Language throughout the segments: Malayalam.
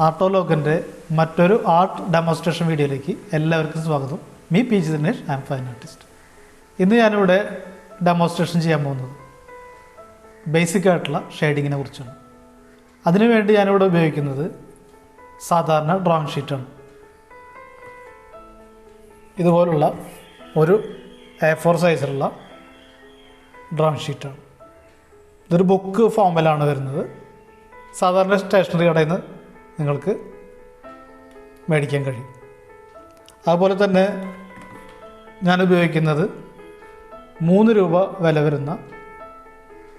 ആർട്ടോലോഗിൻ്റെ മറ്റൊരു ആർട്ട് ഡെമോൺസ്ട്രേഷൻ വീഡിയോയിലേക്ക് എല്ലാവർക്കും സ്വാഗതം. Me P G Dinesh, I am fine artist. ഇന്ന് ഞാനിവിടെ ഡെമോൺസ്ട്രേഷൻ ചെയ്യാൻ പോകുന്നത് ബേസിക് ആയിട്ടുള്ള ഷെയ്ഡിങ്ങിനെ കുറിച്ചാണ്. അതിനുവേണ്ടി ഞാനിവിടെ ഉപയോഗിക്കുന്നത് സാധാരണ ഡ്രോയിങ് ഷീറ്റാണ്. ഇതുപോലുള്ള ഒരു A4 സൈസിലുള്ള ഡ്രോയിങ് ഷീറ്റാണ്. ഇതൊരു ബുക്ക് ഫോമിലാണ് വരുന്നത്. സാധാരണ സ്റ്റേഷനറി കടയിൽ നിന്ന് നിങ്ങൾക്ക് മേടിക്കാൻ കഴിയും. അതുപോലെ തന്നെ ഞാൻ ഉപയോഗിക്കുന്നത് 3 രൂപ വില വരുന്ന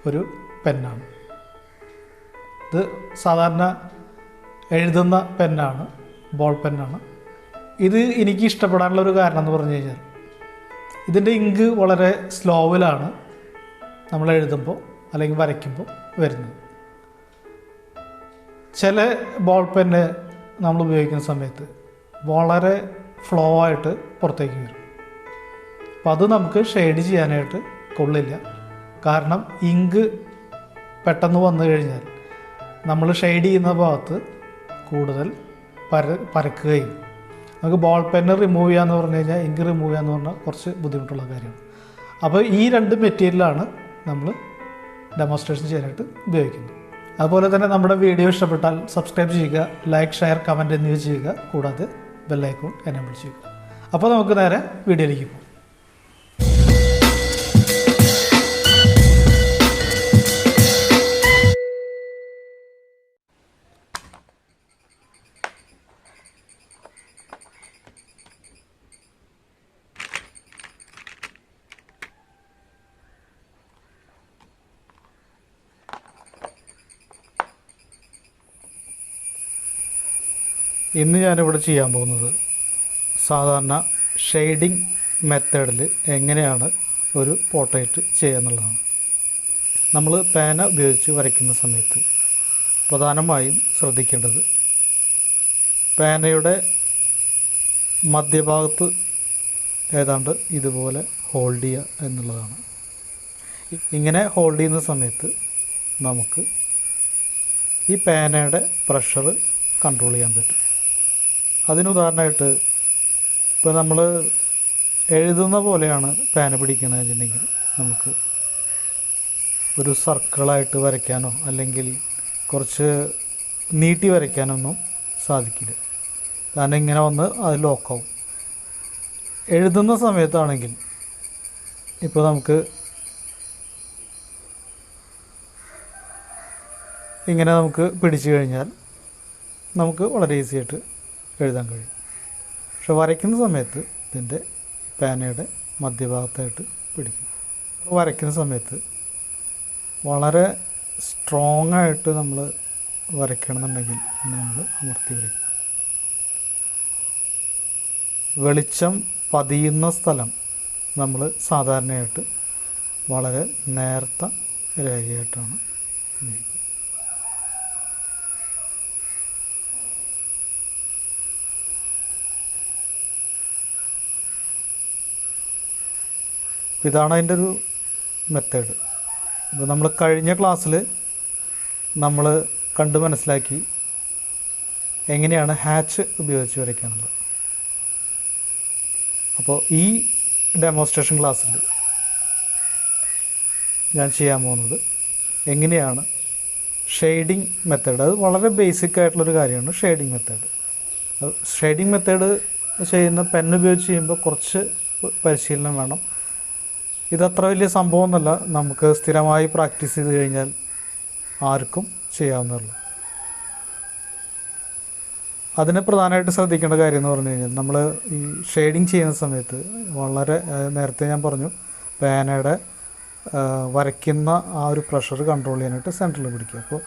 ഒരു പെന്നാണ്. ഇത് സാധാരണ എഴുതുന്ന പെന്നാണ്, ബോൾ പെന്നാണ്. ഇത് എനിക്ക് ഇഷ്ടപ്പെടാനുള്ളൊരു കാരണം എന്ന് പറഞ്ഞു കഴിഞ്ഞാൽ ഇതിൻ്റെ ഇങ്ക് വളരെ സ്ലോവിലാണ് നമ്മൾ എഴുതുമ്പോൾ അല്ലെങ്കിൽ വരയ്ക്കുമ്പോൾ വരുന്നത്. ചില ബോൾ പെന്ന് നമ്മൾ ഉപയോഗിക്കുന്ന സമയത്ത് വളരെ ഫ്ലോ ആയിട്ട് പുറത്തേക്ക് വരും. അപ്പോൾ അത് നമുക്ക് ഷെയ്ഡ് ചെയ്യാനായിട്ട് കൊള്ളില്ല. കാരണം ഇങ്ക് പെട്ടെന്ന് വന്നു കഴിഞ്ഞാൽ നമ്മൾ ഷെയ്ഡ് ചെയ്യുന്ന ഭാഗത്ത് കൂടുതൽ പരക്കുകയും നമുക്ക് ബോൾ പെന്ന് റിമൂവ് ചെയ്യാന്ന് പറഞ്ഞു കഴിഞ്ഞാൽ ഇങ്ക് റിമൂവ് ചെയ്യാന്ന് പറഞ്ഞാൽ കുറച്ച് ബുദ്ധിമുട്ടുള്ള കാര്യമാണ്. അപ്പോൾ ഈ 2 മെറ്റീരിയലാണ് നമ്മൾ ഡെമോൺസ്ട്രേഷൻ ചെയ്യാനായിട്ട് ഉപയോഗിക്കുന്നത്. അതുപോലെ തന്നെ നമ്മുടെ വീഡിയോ ഇഷ്ടപ്പെട്ടാൽ സബ്സ്ക്രൈബ് ചെയ്യുക, ലൈക്ക്, ഷെയർ, കമൻറ്റ് എന്നിവ ചെയ്യുക. കൂടാതെ ബെല്ലൈക്കോൺ എനേബിൾ ചെയ്യുക. അപ്പോൾ നമുക്ക് നേരെ വീഡിയോയിലേക്ക് പോകും. ഇന്ന് ഞാനിവിടെ ചെയ്യാൻ പോകുന്നത് സാധാരണ ഷെയ്ഡിങ് മെത്തേഡിൽ എങ്ങനെയാണ് ഒരു പോർട്രേറ്റ് ചെയ്യുക എന്നുള്ളതാണ്. നമ്മൾ പേന ഉപയോഗിച്ച് വരയ്ക്കുന്ന സമയത്ത് പ്രധാനമായും ശ്രദ്ധിക്കേണ്ടത് പേനയുടെ മധ്യഭാഗത്ത് ഏതാണ്ട് ഇതുപോലെ ഹോൾഡ് ചെയ്യുക എന്നുള്ളതാണ്. ഇങ്ങനെ ഹോൾഡ് ചെയ്യുന്ന സമയത്ത് നമുക്ക് ഈ പേനയുടെ പ്രഷർ കൺട്രോൾ ചെയ്യാൻ പറ്റും. അതിനുദാഹരണമായിട്ട് ഇപ്പോൾ നമ്മൾ എഴുതുന്ന പോലെയാണ് പേന പിടിക്കുന്നത് വെച്ചിട്ടുണ്ടെങ്കിൽ നമുക്ക് ഒരു സർക്കിളായിട്ട് വരയ്ക്കാനോ അല്ലെങ്കിൽ കുറച്ച് നീട്ടി വരയ്ക്കാനൊന്നും സാധിക്കില്ല. കാരണം ഇങ്ങനെ വന്ന് അത് ലോക്കാവും. എഴുതുന്ന സമയത്താണെങ്കിൽ ഇപ്പോൾ നമുക്ക് ഇങ്ങനെ നമുക്ക് പിടിച്ചു കഴിഞ്ഞാൽ നമുക്ക് വളരെ ഈസി ആയിട്ട് എഴുതാൻ കഴിയും. പക്ഷെ വരയ്ക്കുന്ന സമയത്ത് ഇതിൻ്റെ പേനയുടെ മധ്യഭാഗത്തായിട്ട് പിടിക്കും. വരയ്ക്കുന്ന സമയത്ത് വളരെ സ്ട്രോങ് ആയിട്ട് നമ്മൾ വരയ്ക്കണമെന്നുണ്ടെങ്കിൽ നമ്മൾ അമർത്തി വരയ്ക്കും. വെളിച്ചം പതിയുന്ന സ്ഥലം നമ്മൾ സാധാരണയായിട്ട് വളരെ നേർത്ത രേഖയായിട്ടാണ് ഉപയോഗിക്കുന്നത്. ഇതാണ് അതിൻ്റെ ഒരു മെത്തേഡ്. ഇപ്പോൾ നമ്മൾ കഴിഞ്ഞ ക്ലാസ്സിൽ നമ്മൾ കണ്ട് മനസ്സിലാക്കി എങ്ങനെയാണ് ഹാച്ച് ഉപയോഗിച്ച് വരയ്ക്കാനുള്ളത്. അപ്പോൾ ഈ ഡെമോൺസ്ട്രേഷൻ ക്ലാസ്സിൽ ഞാൻ ചെയ്യാൻ പോകുന്നത് എങ്ങനെയാണ് ഷെയ്ഡിങ് മെത്തേഡ്. അത് വളരെ ബേസിക് ആയിട്ടുള്ളൊരു കാര്യമാണ് ഷെയ്ഡിങ് മെത്തേഡ്. ഷെയ്ഡിങ് മെത്തേഡ് ചെയ്യുന്ന പെൻ ഉപയോഗിച്ച് ചെയ്യുമ്പോൾ കുറച്ച് പരിശീലനം വേണം. ഇതത്ര വലിയ സംഭവമൊന്നുമല്ല. നമുക്ക് സ്ഥിരമായി പ്രാക്ടീസ് ചെയ്ത് കഴിഞ്ഞാൽ ആർക്കും ചെയ്യാവുന്നതുള്ളൂ. അതിന് പ്രധാനമായിട്ട് ശ്രദ്ധിക്കേണ്ട കാര്യം എന്ന് പറഞ്ഞു കഴിഞ്ഞാൽ നമ്മൾ ഈ ഷെയ്ഡിങ് ചെയ്യുന്ന സമയത്ത് വളരെ നേരത്തെ ഞാൻ പറഞ്ഞു പേനയുടെ വരയ്ക്കുന്ന ആ ഒരു പ്രഷർ കൺട്രോൾ ചെയ്യാനായിട്ട് സെൻറ്ററിൽ പിടിക്കുക. അപ്പോൾ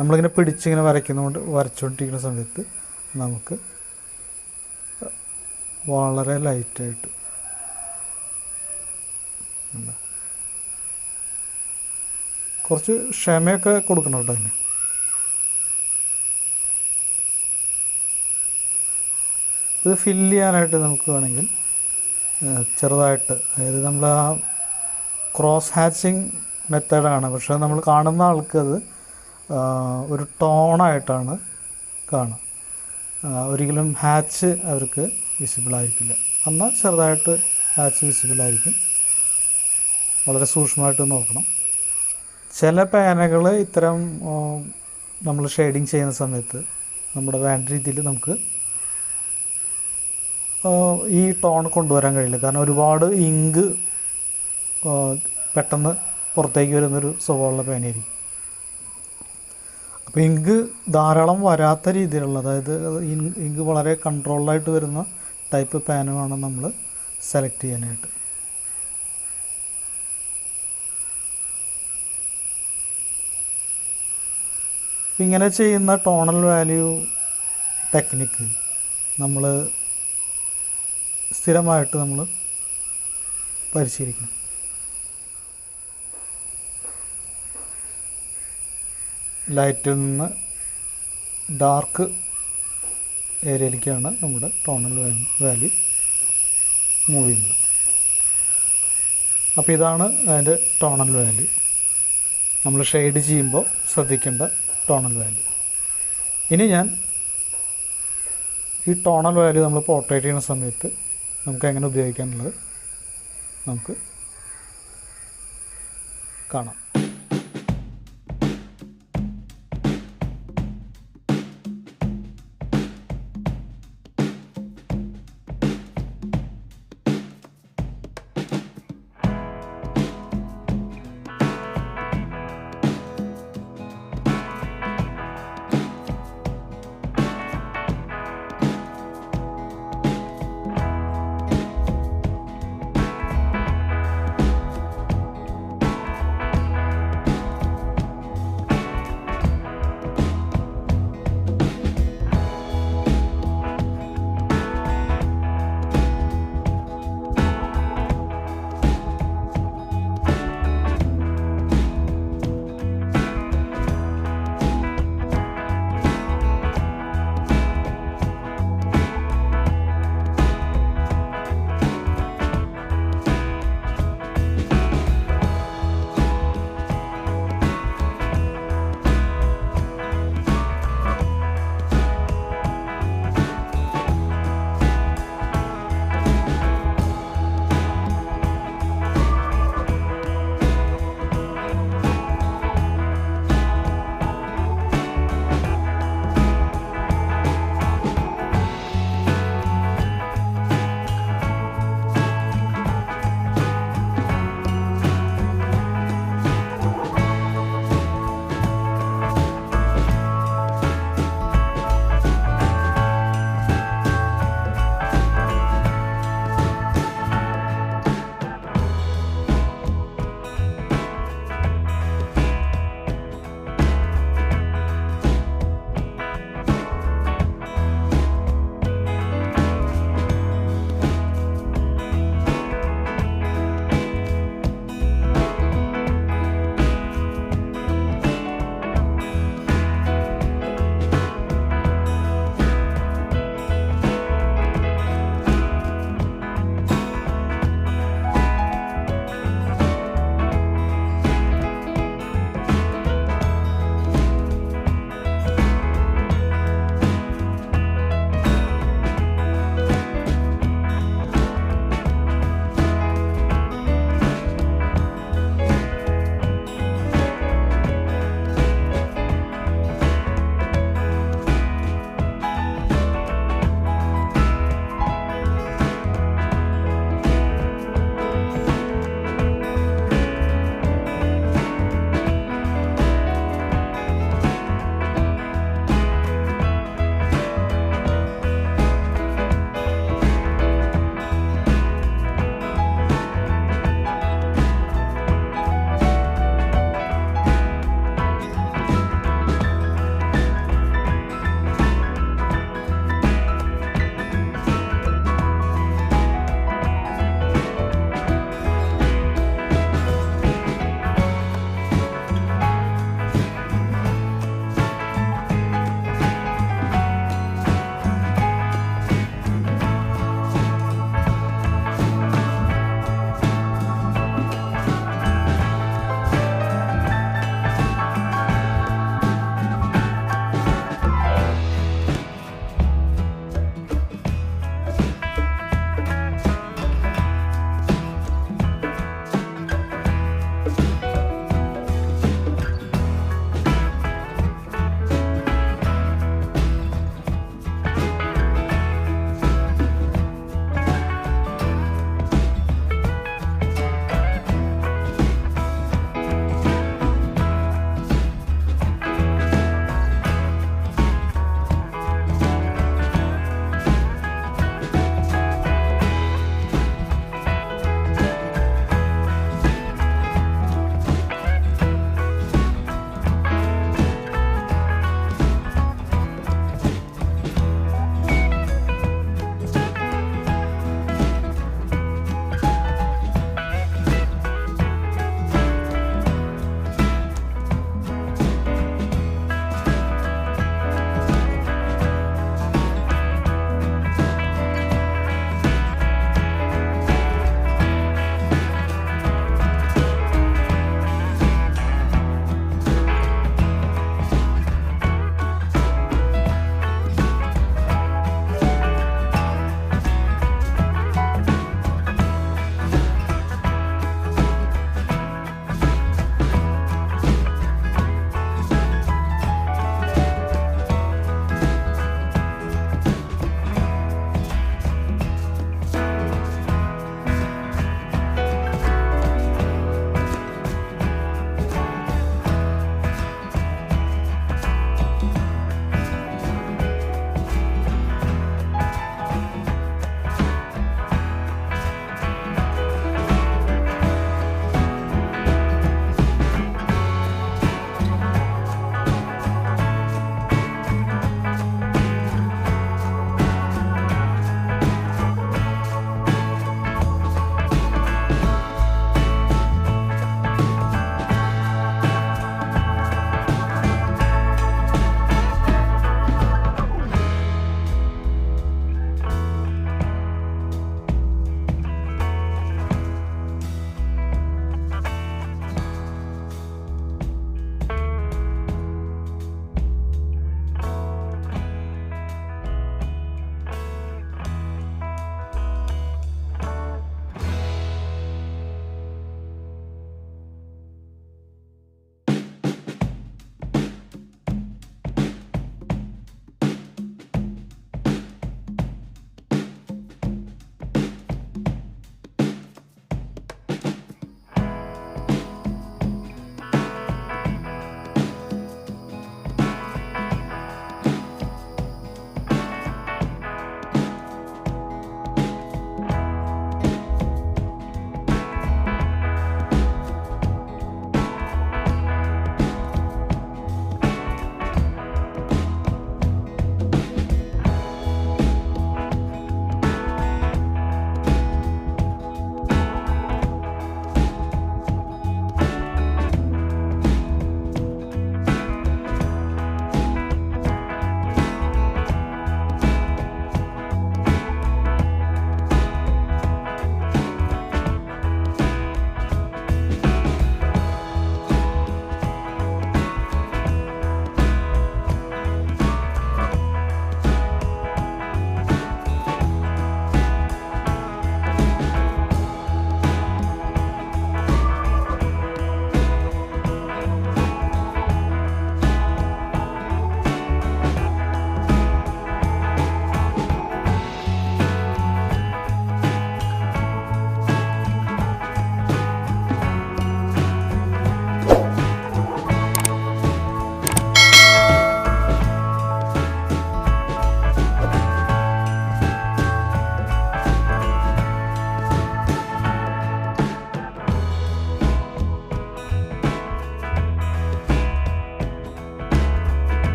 നമ്മളിങ്ങനെ പിടിച്ചിങ്ങനെ വരയ്ക്കുന്നതുകൊണ്ട് വരച്ചുകൊണ്ടിരിക്കുന്ന സമയത്ത് നമുക്ക് വളരെ ലൈറ്റായിട്ട് കുറച്ച് ക്ഷമയൊക്കെ കൊടുക്കണം കേട്ടോ. അതിന് ഇത് ഫില്ല് ചെയ്യാനായിട്ട് നമുക്ക് വേണമെങ്കിൽ ചെറുതായിട്ട്, അതായത് നമ്മൾ ആ ക്രോസ് ഹാച്ചിങ് മെത്തേഡാണ്. പക്ഷേ നമ്മൾ കാണുന്ന ആൾക്കത് ഒരു ടോണായിട്ടാണ് കാണാം. ഒരിക്കലും ഹാച്ച് അവർക്ക് വിസിബിൾ ആയിരിക്കില്ല. എന്നാൽ ചെറുതായിട്ട് ഹാച്ച് വിസിബിൾ ആയിരിക്കും. വളരെ സൂക്ഷ്മമായിട്ട് നോക്കണം. ചില പേനകൾ ഇത്തരം നമ്മൾ ഷെയ്ഡിങ് ചെയ്യുന്ന സമയത്ത് നമ്മുടെ വേണ്ട രീതിയിൽ നമുക്ക് ഈ ടോൺ കൊണ്ടുവരാൻ കഴിയില്ല. കാരണം ഒരുപാട് ഇങ്ക് പെട്ടെന്ന് പുറത്തേക്ക് വരുന്നൊരു സ്വഭാവമുള്ള പേനയായിരിക്കും. അപ്പോൾ ഇങ്ക് ധാരാളം വരാത്ത രീതിയിലുള്ള, അതായത് ഇങ്ക് വളരെ കൺട്രോൾഡായിട്ട് വരുന്ന ടൈപ്പ് പേന വേണം നമ്മൾ സെലക്ട് ചെയ്യാനായിട്ട്. ഇങ്ങനെ ചെയ്യുന്ന ടോണൽ വാല്യൂ ടെക്നിക്ക് നമ്മൾ സ്ഥിരമായിട്ട് നമ്മൾ പരിശീലിക്കണം. ലൈറ്റിൽ നിന്ന് ഡാർക്ക് ഏരിയയിലേക്കാണ് നമ്മുടെ ടോണൽ വാല്യൂ മൂവ് ചെയ്യുന്നത്. അപ്പോൾ ഇതാണ് അതിൻ്റെ ടോണൽ വാല്യൂ. നമ്മൾ ഷെയ്ഡ് ചെയ്യുമ്പോൾ ശ്രദ്ധിക്കേണ്ട ടോണൽ വാല്യൂ. ഇനി ഞാൻ ഈ ടോണൽ വാല്യൂ നമ്മൾ പോർട്രേറ്റ് ചെയ്യുന്ന സമയത്ത് നമുക്ക് എങ്ങനെ ഉപയോഗിക്കാനുള്ളത് നമുക്ക് കാണാം.